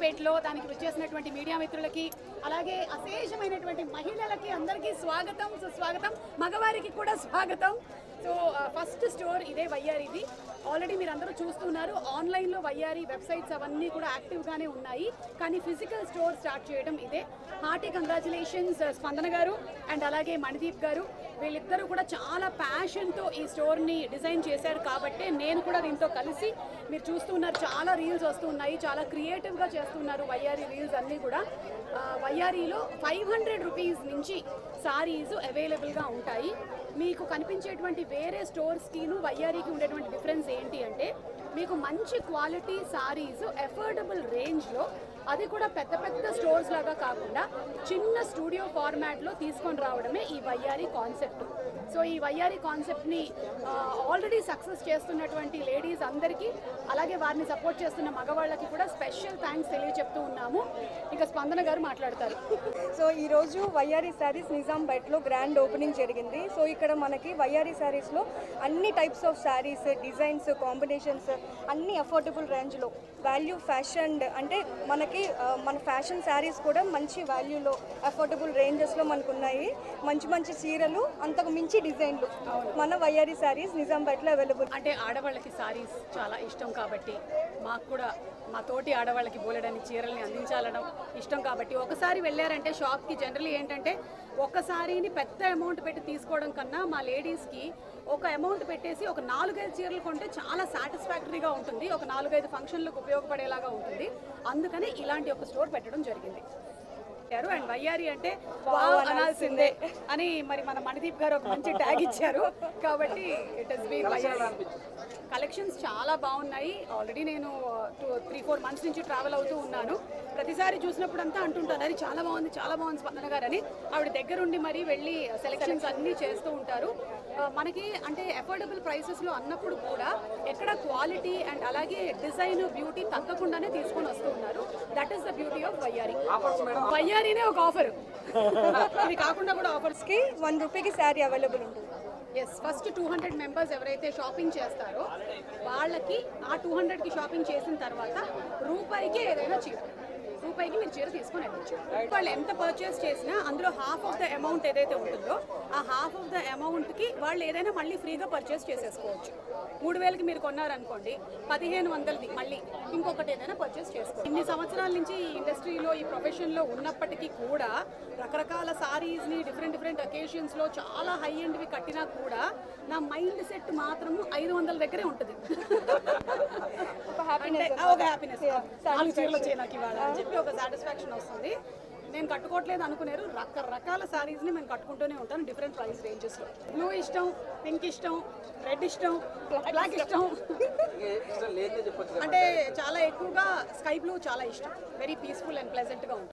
నిజాంపేటలో దానికి వచ్చేసినటువంటి మీడియా మిత్రులకి అలాగే అశేషమైనటువంటి మహిళలకి అందరికీ స్వాగతం సుస్వాగతం, మగవారికి కూడా స్వాగతం. సో ఫస్ట్ స్టోర్ ఇదే వయ్యారిది. ఆల్రెడీ మీరు అందరూ చూస్తున్నారు, ఆన్లైన్లో వయ్యారి వెబ్సైట్స్ అవన్నీ కూడా యాక్టివ్గానే ఉన్నాయి. కానీ ఫిజికల్ స్టోర్ స్టార్ట్ చేయడం ఇదే. హార్టీ కంగ్రాచులేషన్స్ స్పందన గారు అండ్ అలాగే మణిదీప్ గారు. వీళ్ళిద్దరూ కూడా చాలా ప్యాషన్తో ఈ స్టోర్ని డిజైన్ చేశారు కాబట్టి నేను కూడా దీంతో కలిసి, మీరు చూస్తున్నారు చాలా రీల్స్ వస్తున్నాయి, చాలా క్రియేటివ్గా చేస్తున్నారు వయ్యారి రీల్స్ అన్నీ కూడా. వయ్యారిలో 500 రూపీస్ నుంచి సారీస్ అవైలబుల్గా ఉంటాయి. మీకు కనిపించేటువంటి వేరే స్టోర్స్కిను వయ్యారికి ఉండేటువంటి డిఫరెన్స్ ఏంటి అంటే, మీకు మంచి క్వాలిటీ సారీస్ అఫోర్డబుల్ రేంజ్లో, అది కూడా పెద్ద పెద్ద స్టోర్స్ లాగా కాకుండా చిన్న స్టూడియో ఫార్మాట్లో తీసుకొని రావడమే ఈ వయ్యారి కాన్సెప్ట్. సో ఈ వయ్యారి కాన్సెప్ట్ని ఆల్రెడీ సక్సెస్ చేస్తున్నటువంటి లేడీస్ అందరికీ, అలాగే వారిని సపోర్ట్ చేస్తున్న మగవాళ్ళకి కూడా స్పెషల్ థ్యాంక్స్ తెలియచెప్తూ ఉన్నాము. ఇక స్పందన గారు మాట్లాడతారు. సో ఈరోజు వయ్యారి శారీస్ నిజాంపేటలో గ్రాండ్ ఓపెనింగ్ జరిగింది. సో ఇక్కడ మనకి వయ్యారి శారీస్లో అన్ని types of saris, designs, combinations అన్ని అఫోర్డబుల్ రేంజ్లో, వాల్యూ ఫ్యాషన్ అంటే మనకి మన ఫ్యాషన్ శారీస్ కూడా మంచి వాల్యూలో అఫోర్డబుల్ రేంజెస్లో మనకు ఉన్నాయి. మంచి మంచి చీరలు, అంతకు మించి డిజైన్లు మన వయ్యారి శారీస్ నిజాంపేటలో అవైలబుల్. అంటే ఆడవాళ్ళకి శారీస్ చాలా ఇష్టం కాబట్టి, మాకు కూడా మా తోటి ఆడవాళ్ళకి బోలెడని చీరల్ని అందించాలడం ఇష్టం కాబట్టి, ఒకసారి వెళ్ళారంటే షాప్కి జనరల్లీ ఏంటంటే ఒక సారీని పెద్ద అమౌంట్ పెట్టి తీసుకోవడం కన్నా మా లేడీస్కి ఒక అమౌంట్ పెట్టేసి ఒక 4-5 చీరలు కొంటే చాలా సాటిస్ఫాక్టరీగా ఉంటుంది, ఒక 4-5 ఫంక్షన్లకు ఉపయోగపడేలాగా ఉంటుంది. అందుకని ఇలాంటి ఒక స్టోర్ పెట్టడం జరిగింది. అండ్ వయ్యారి అంటే వావ్ అనాల్సిందే అని మరి మన మణిదీప్ గారు ఒక మంచి ట్యాగ్ ఇచ్చారు కాబట్టి ఇట్ హస్ బీన్ వయ్యారి. కలెక్షన్స్ చాలా బాగున్నాయి. ఆల్రెడీ నేను 3-4 మంత్స్ నుంచి ట్రావెల్ అవుతూ ఉన్నాను. ప్రతిసారి చూసినప్పుడు అంతా అంటుంటాను, అది చాలా బాగుంది చాలా బాగుంది స్పందన గారు అని. ఆవిడ దగ్గరుండి మరి వెళ్ళి సెలెక్షన్స్ అన్నీ చేస్తూ ఉంటారు. మనకి అంటే అఫోర్డబుల్ ప్రైసెస్లో అన్నప్పుడు కూడా ఎక్కడ క్వాలిటీ అండ్ అలాగే డిజైన్, బ్యూటీ తగ్గకుండానే తీసుకొని వస్తూ ఉన్నారు. That is the beauty of వయ్యారి. వయ్యారినే ఒక ఆఫర్, ఇది కాకుండా కూడా ఆఫర్స్కి 1 రూపీకి శారీ అవైలబుల్ ఉంటుంది. ఎస్, ఫస్ట్ 200 మెంబర్స్ ఎవరైతే షాపింగ్ చేస్తారో వాళ్ళకి ఆ 200కి షాపింగ్ చేసిన తర్వాత రూపాయికి ఏదైనా చీర, రూపాయికి మీరు చీర తీసుకొని వెళ్ళచ్చు. వాళ్ళు ఎంత పర్చేస్ చేసినా అందులో హాఫ్ ఆఫ్ ద అమౌంట్ ఏదైతే ఉంటుందో ఆ హాఫ్ ఆఫ్ ద అమౌంట్కి వాళ్ళు ఏదైనా మళ్ళీ ఫ్రీగా పర్చేస్ చేసేసుకోవచ్చు. 3000కి మీరు కొన్నారనుకోండి, 1500ది మళ్ళీ ఇంకొకటి ఏదైనా పర్చేస్ చేసుకోవచ్చు. ఇన్ని సంవత్సరాల నుంచి ఈ ఇండస్ట్రీలో, ఈ ప్రొఫెషన్లో ఉన్నప్పటికీ కూడా రకరకాల సారీస్ని డిఫరెంట్ అకేషన్స్లో చాలా హై ఎండ్వి కట్టినా కూడా నా మైండ్ సెట్ మాత్రం 500 దగ్గరే ఉంటుంది. ఒక హ్యాపీనెస్, 4 చీరలు వచ్చాయి నాకు ఇవాళ అని చెప్పి ఒక సాటిస్ఫాక్షన్ వస్తుంది. నేను కట్టుకోవట్లేదు అనుకున్నారు, రకరకాల సారీస్ని మేము కట్టుకుంటూనే ఉంటాను డిఫరెంట్ ప్రైస్ రేంజెస్లో. బ్లూ ఇష్టం, పింక్ ఇష్టం, రెడ్ ఇష్టం, బ్లాక్ ఇష్టం, అంటే చాలా ఎక్కువగా స్కై బ్లూ చాలా ఇష్టం. వెరీ పీస్ఫుల్ అండ్ ప్లెజెంట్గా ఉంటుంది.